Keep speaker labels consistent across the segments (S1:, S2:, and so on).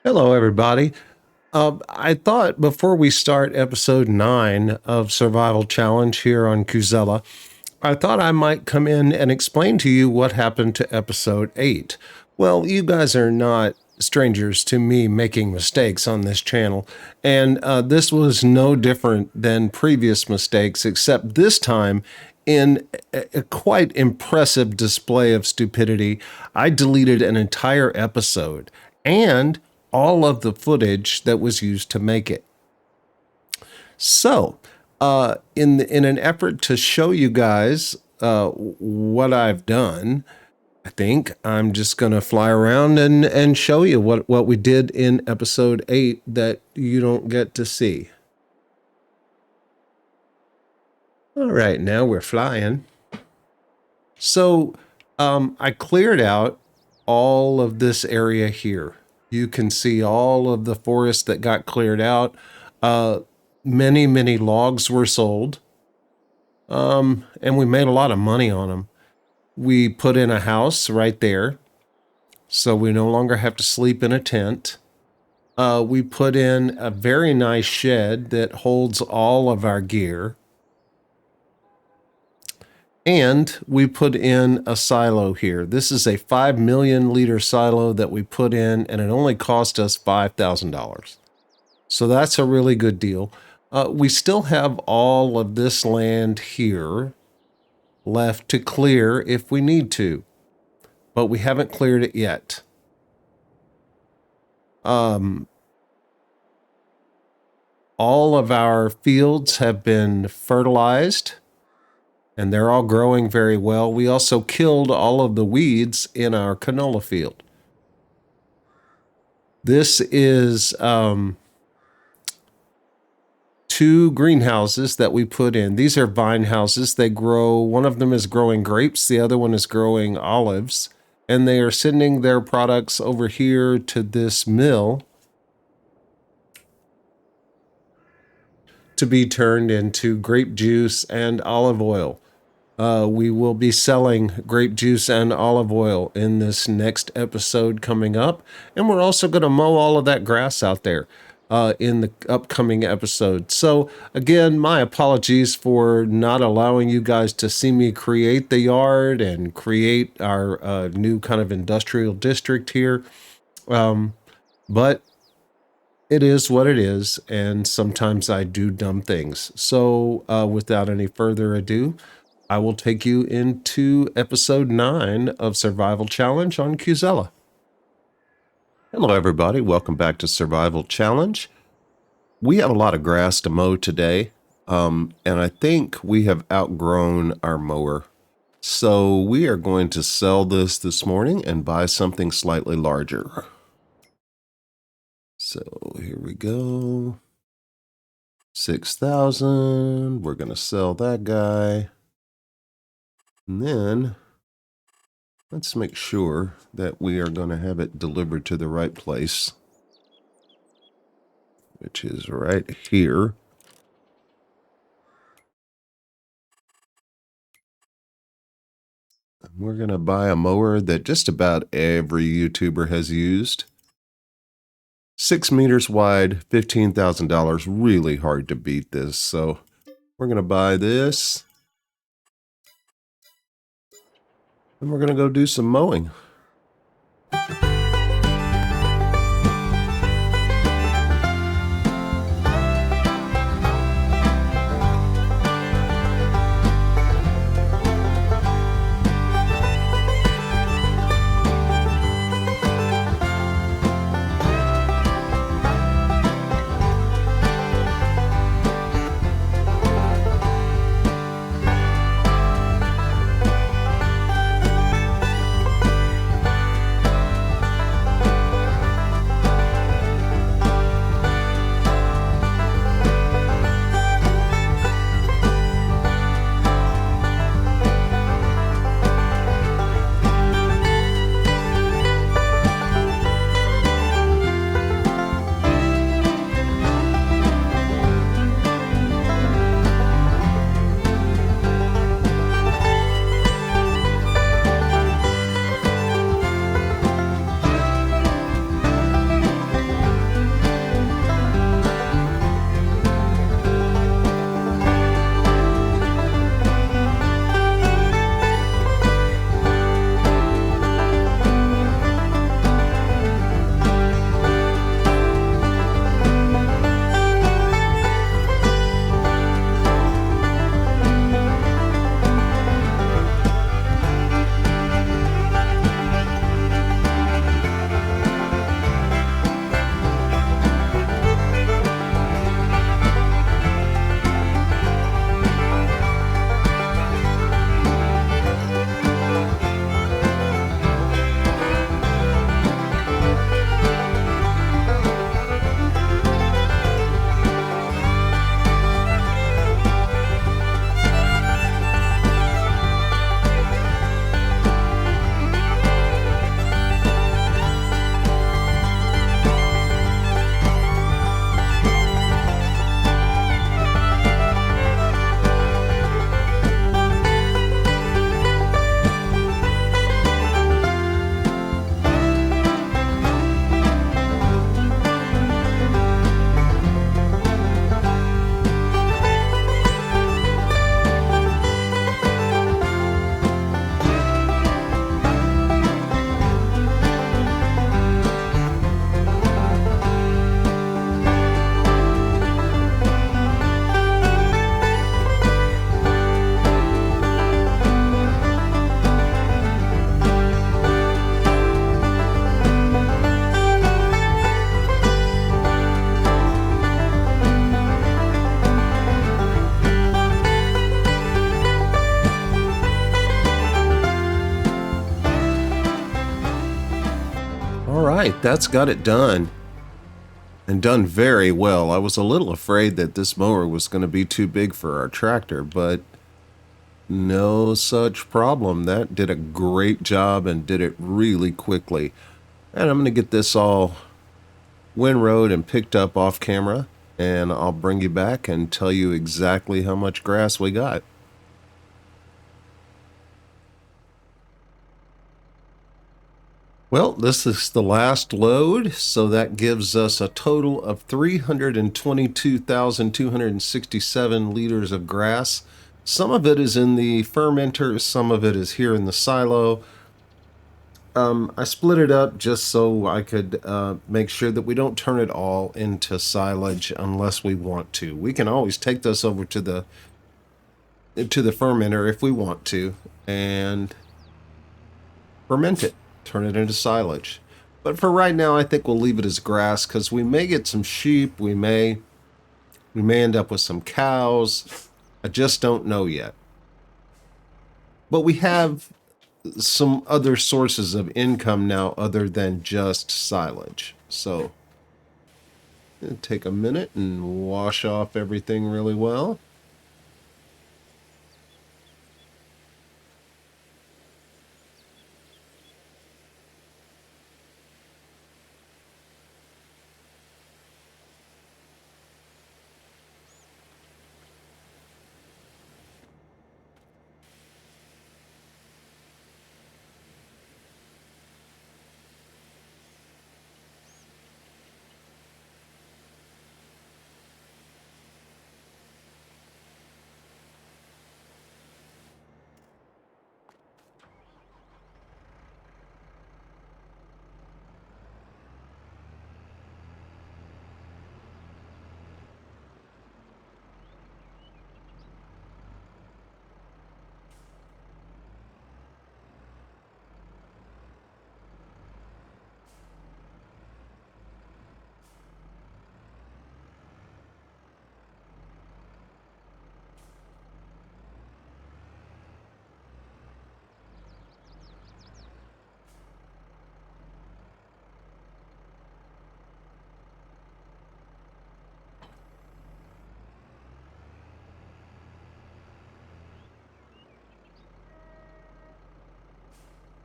S1: Hello, everybody. I thought before we start episode 9 of Survival Challenge here on Kuusela, I thought I might come in and explain to you what happened to episode 8. Well, you guys are not strangers to me making mistakes on this channel, and this was no different than previous mistakes, except this time, in a quite impressive display of stupidity, I deleted an entire episode and all of the footage that was used to make it. So, in an effort to show you guys what I've done, I think I'm just going to fly around and show you what we did in episode 8 that you don't get to see. All right, now we're flying. So I cleared out all of this area here. You can see all of the forest that got cleared out. Many logs were sold. And we made a lot of money on them. We put in a house right there, so we no longer have to sleep in a tent. We put in a very nice shed that holds all of our gear. And we put in a silo here. This is a 5 million liter silo that we put in, and it only cost us $5,000. So that's a really good deal. We still have all of this land here left to clear if we need to, but we haven't cleared it yet. All of our fields have been fertilized, and they're all growing very well. We also killed all of the weeds in our canola field. This is 2 greenhouses that we put in. These are vine houses. They grow, one of them is growing grapes, the other one is growing olives, and they are sending their products over here to this mill to be turned into grape juice and olive oil. We will be selling grape juice and olive oil in this next episode coming up, and we're also going to mow all of that grass out there in the upcoming episode. So again, my apologies for not allowing you guys to see me create the yard and create our new kind of industrial district here. But it is what it is, and sometimes I do dumb things. So without any further ado, I will take you into episode 9 of Survival Challenge on Kuusela. Hello, everybody. Welcome back to Survival Challenge. We have a lot of grass to mow today, and I think we have outgrown our mower. So we are going to sell this morning and buy something slightly larger. So here we go. 6,000. We're going to sell that guy. And then let's make sure that we are going to have it delivered to the right place, which is right here. And we're going to buy a mower that just about every YouTuber has used. 6 meters wide, $15,000. Really hard to beat this. So we're going to buy this. And we're going to go do some mowing. right, that's got it done. And done very well. I was a little afraid that this mower was going to be too big for our tractor, but no such problem. That did a great job and did it really quickly. And I'm going to get this all windrowed and picked up off camera, and I'll bring you back and tell you exactly how much grass we got. Well, this is the last load, so that gives us a total of 322,267 liters of grass. Some of it is in the fermenter, some of it is here in the silo. I split it up just so I could make sure that we don't turn it all into silage unless we want to. We can always take this over to the fermenter if we want to and ferment it, turn it into silage. But for right now, I think we'll leave it as grass because we may get some sheep. We may end up with some cows. I just don't know yet. But we have some other sources of income now other than just silage. So take a minute and wash off everything really well.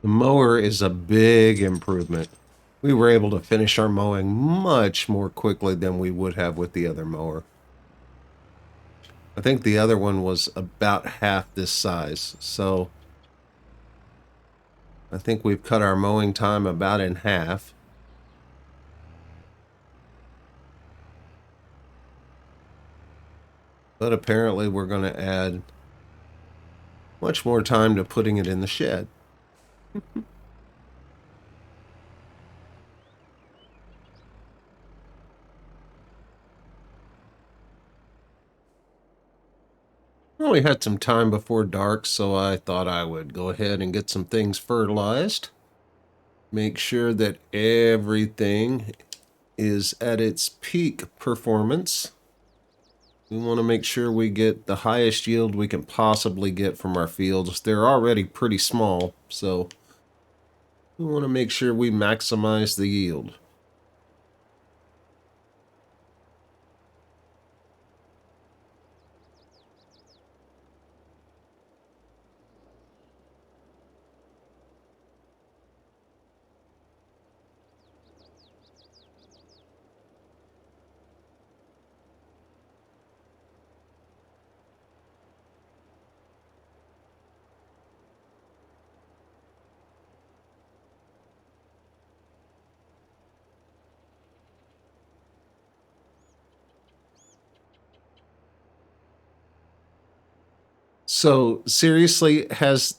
S1: The mower is a big improvement. We were able to finish our mowing much more quickly than we would have with the other mower. I think the other one was about half this size, so I think we've cut our mowing time about in half. But apparently we're going to add much more time to putting it in the shed. Well, we had some time before dark, so I thought I would go ahead and get some things fertilized. Make sure that everything is at its peak performance. We want to make sure we get the highest yield we can possibly get from our fields. They're already pretty small, so we want to make sure we maximize the yield. So seriously, have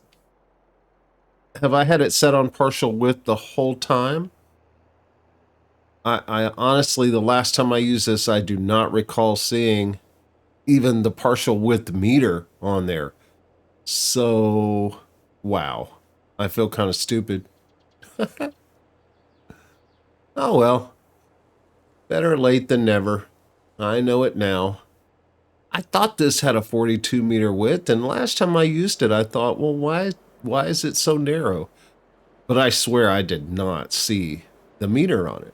S1: I had it set on partial width the whole time? I honestly, the last time I used this, I do not recall seeing even the partial width meter on there. So, wow. I feel kind of stupid. Oh well. Better late than never. I know it now. I thought this had a 42-meter width, and last time I used it, I thought, well, why is it so narrow? But I swear I did not see the meter on it.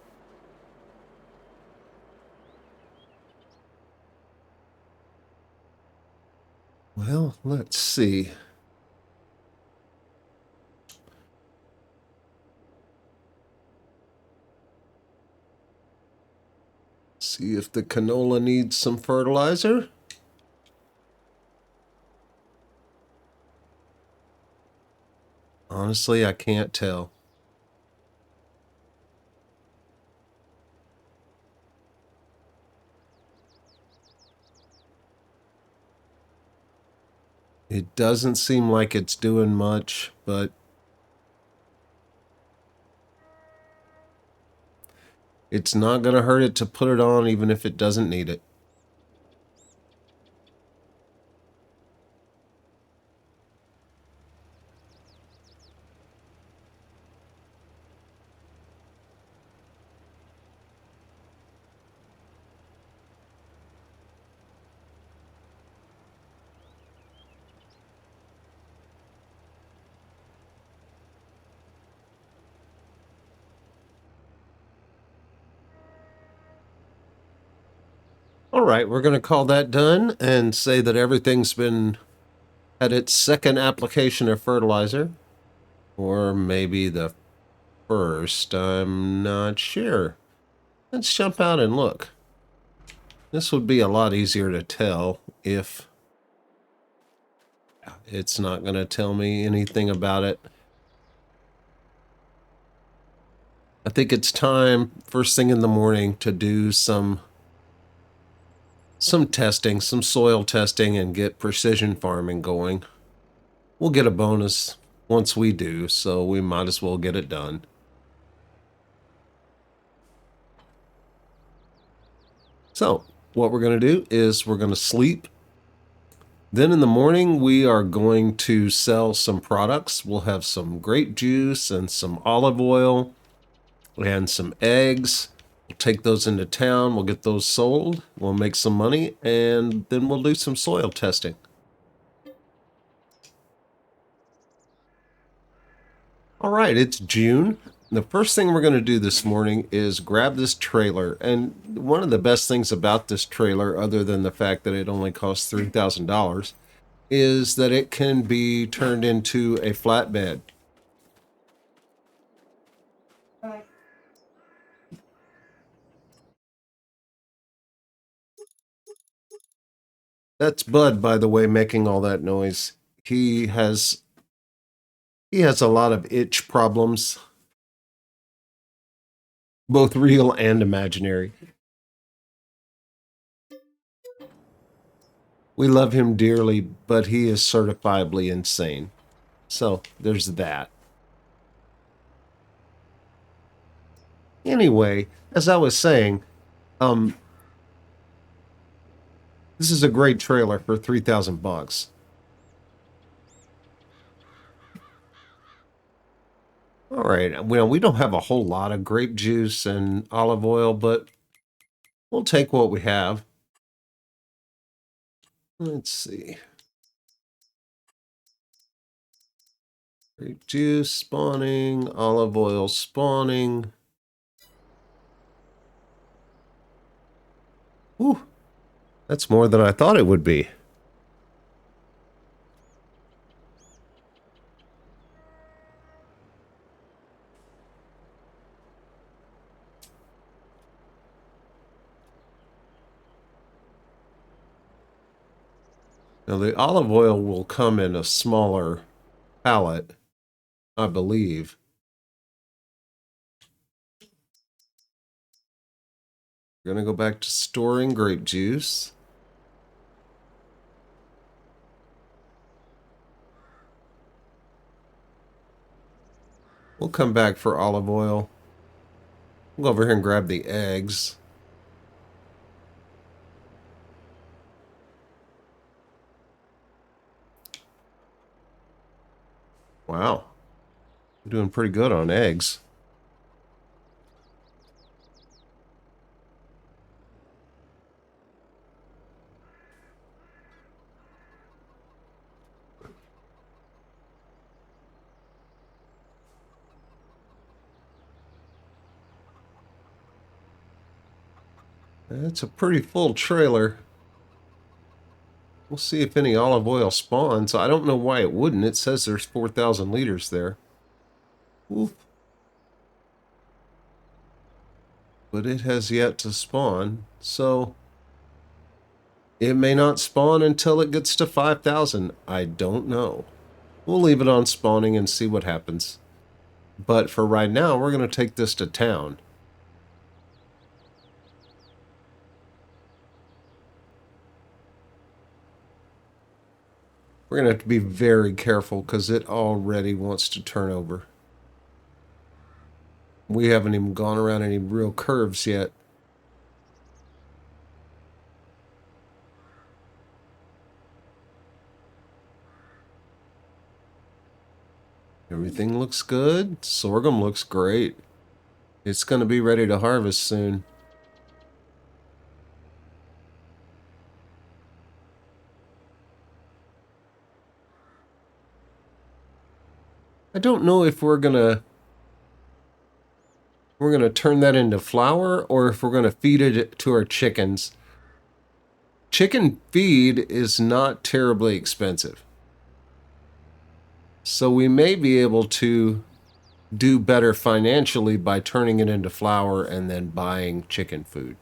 S1: Well, let's see. See if the canola needs some fertilizer. Honestly, I can't tell. It doesn't seem like it's doing much, but it's not going to hurt it to put it on even if it doesn't need it. All right, we're going to call that done and say that everything's been at its second application of fertilizer, or maybe the first. I'm not sure. Let's jump out and look. This would be a lot easier to tell if it's not going to tell me anything about it. I think it's time, first thing in the morning, to do some testing, some soil testing, and get precision farming going. We'll get a bonus once we do, so we might as well get it done. So, what we're going to do is we're going to sleep. Then in the morning, we are going to sell some products. We'll have some grape juice and some olive oil and some eggs. We'll take those into town. We'll get those sold. We'll make some money, and then we'll do some soil testing. All right, it's June. The first thing we're going to do this morning is grab this trailer. And one of the best things about this trailer, other than the fact that it only costs $3,000, is that it can be turned into a flatbed. That's Bud, by the way, making all that noise. He has a lot of itch problems, both real and imaginary. We love him dearly, but he is certifiably insane. So there's that. Anyway, as I was saying, this is a great trailer for $3,000. All right. Well, we don't have a whole lot of grape juice and olive oil, but we'll take what we have. Let's see. Grape juice spawning, olive oil spawning. Whew, that's more than I thought it would be. Now, the olive oil will come in a smaller pallet, I believe. We're going to go back to storing grape juice. We'll come back for olive oil. We'll go over here and grab the eggs. Wow. I'm doing pretty good on eggs. That's a pretty full trailer. We'll see if any olive oil spawns. I don't know why it wouldn't. It says there's 4,000 liters there. Oof. But it has yet to spawn. So it may not spawn until it gets to 5,000. I don't know. We'll leave it on spawning and see what happens. But for right now, we're going to take this to town. We're going to have to be very careful because it already wants to turn over. We haven't even gone around any real curves yet. Everything looks good. Sorghum looks great. It's going to be ready to harvest soon. I don't know if we're going to turn that into flour or if we're going to feed it to our chickens. Chicken feed is not terribly expensive. So we may be able to do better financially by turning it into flour and then buying chicken food.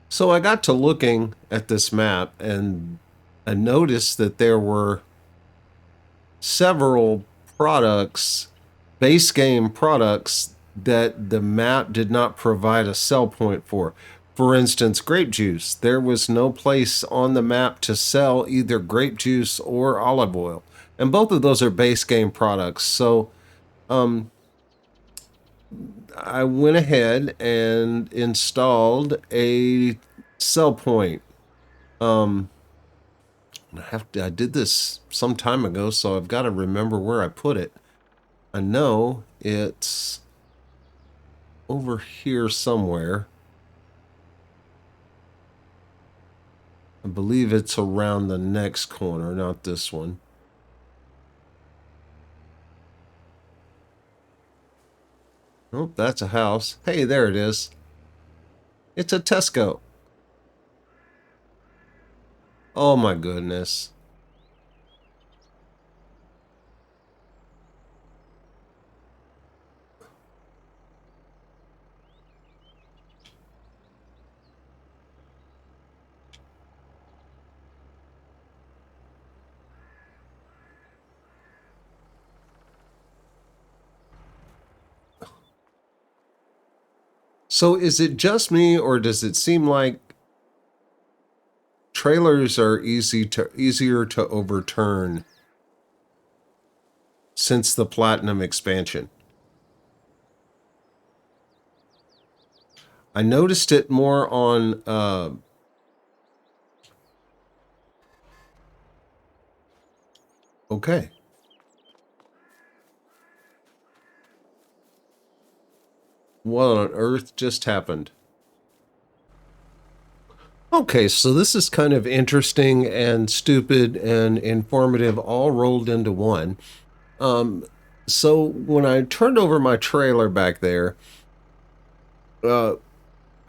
S1: So I got to looking at this map and I noticed that there were several products, base game products, that the map did not provide a sell point for. For instance, grape juice. There was no place on the map to sell either grape juice or olive oil. And both of those are base game products. So I went ahead and installed a sell point. I did this some time ago, so I've got to remember where I put it. I know it's over here somewhere. I believe it's around the next corner, not this one. Oh, that's a house. Hey, there it is. It's a Tesco. Oh my goodness. So is it just me, or does it seem like trailers are easier to overturn since the Platinum expansion? I noticed it more on okay. What on earth just happened? Okay, so this is kind of interesting and stupid and informative all rolled into one. So when I turned over my trailer back there, I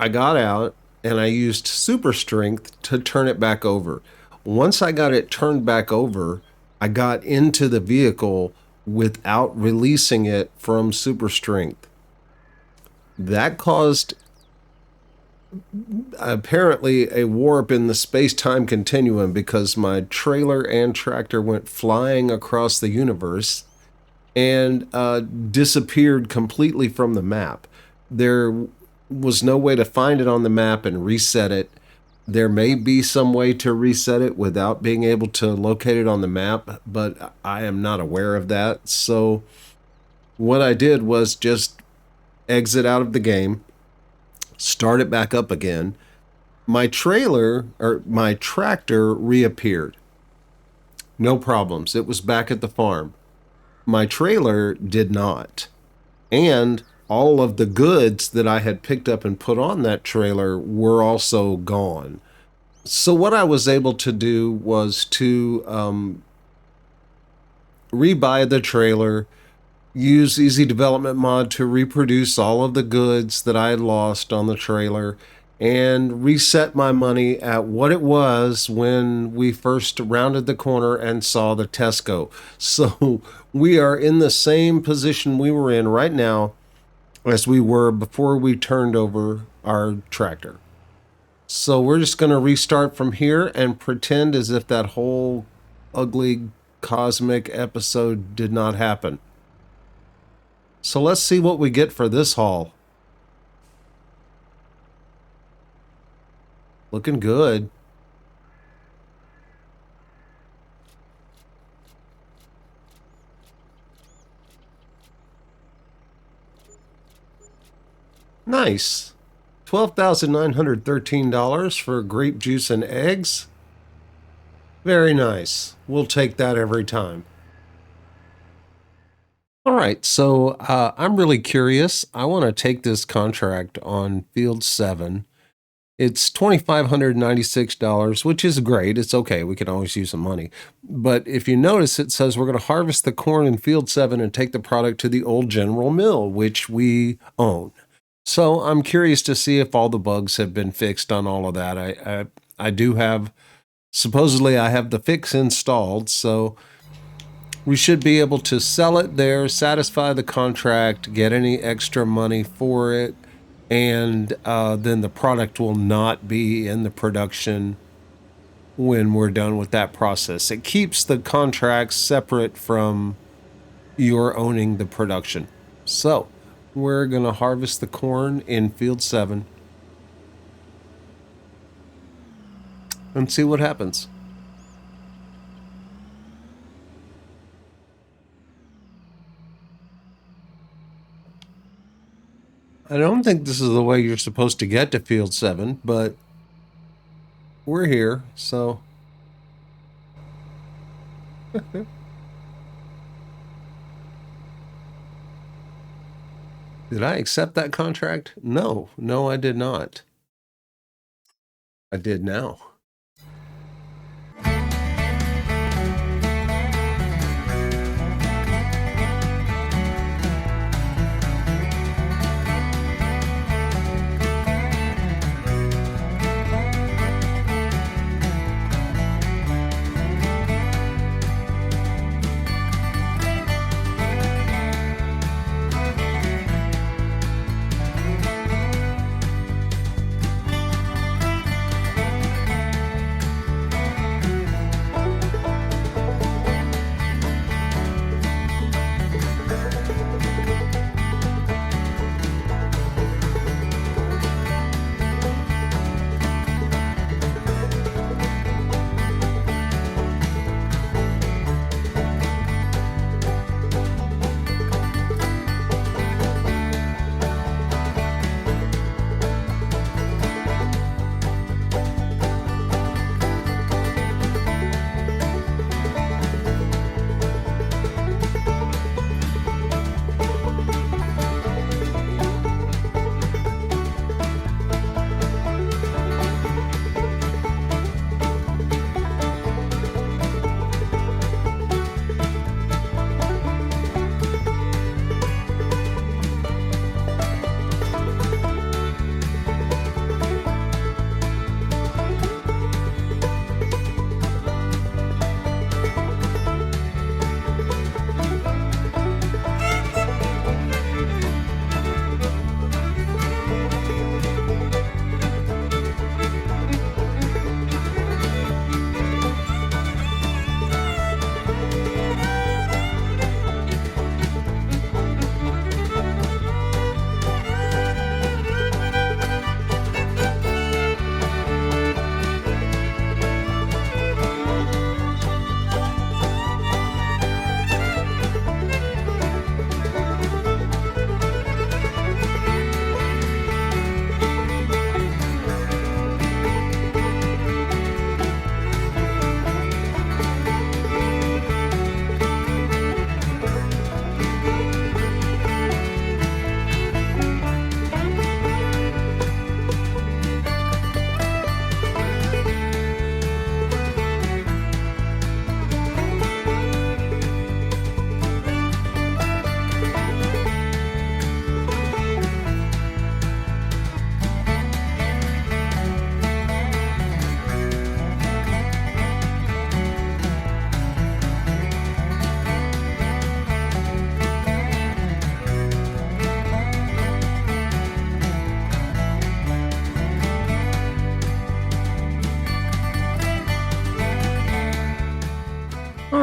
S1: got out and I used super strength to turn it back over. Once I got it turned back over, I got into the vehicle without releasing it from super strength. That caused apparently a warp in the space-time continuum because my trailer and tractor went flying across the universe and disappeared completely from the map. There was no way to find it on the map and reset it. There may be some way to reset it without being able to locate it on the map, but I am not aware of that. So what I did was just exit out of the game, start it back up again. My trailer or my tractor reappeared. No problems. It was back at the farm. My trailer did not. And all of the goods that I had picked up and put on that trailer were also gone. So what I was able to do was to rebuy the trailer, use Easy Development Mod to reproduce all of the goods that I had lost on the trailer, and reset my money at what it was when we first rounded the corner and saw the Tesco. So we are in the same position we were in right now as we were before we turned over our tractor. So we're just going to restart from here and pretend as if that whole ugly cosmic episode did not happen. So let's see what we get for this haul. Looking good. Nice. $12,913 for grape juice and eggs. Very nice. We'll take that every time. All right, so I'm really curious. I want to take this contract on Field 7. It's $2,596, which is great. It's okay. We can always use some money. But if you notice, it says we're going to harvest the corn in Field 7 and take the product to the old General Mill, which we own. So I'm curious to see if all the bugs have been fixed on all of that. I do have, supposedly I have the fix installed, so we should be able to sell it there, satisfy the contract, get any extra money for it, and then the product will not be in the production when we're done with that process. It keeps the contracts separate from your owning the production. So we're going to harvest the corn in Field 7 and see what happens. I don't think this is the way you're supposed to get to Field 7, but we're here, so. Did I accept that contract? No, I did not. I did now.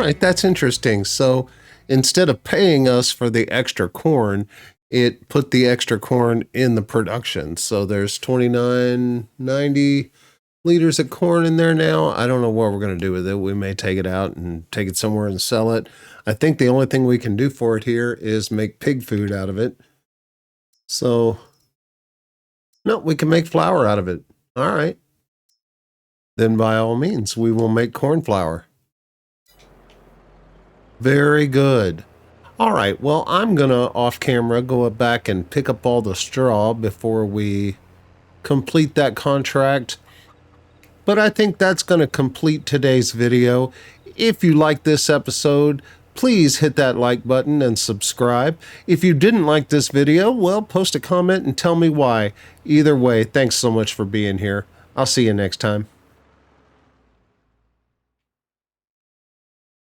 S1: right, that's interesting. So instead of paying us for the extra corn, it put the extra corn in the production. So there's 29.90 liters of corn in there now. I don't know what we're going to do with it. We may take it out and take it somewhere and sell it. I think the only thing we can do for it here is make pig food out of it. So, no, we can make flour out of it. All right. Then by all means, we will make corn flour. Very good. All right. Well, I'm going to off camera go back and pick up all the straw before we complete that contract. But I think that's going to complete today's video. If you like this episode, please hit that like button and subscribe. If you didn't like this video, well, post a comment and tell me why. Either way, thanks so much for being here. I'll see you next time.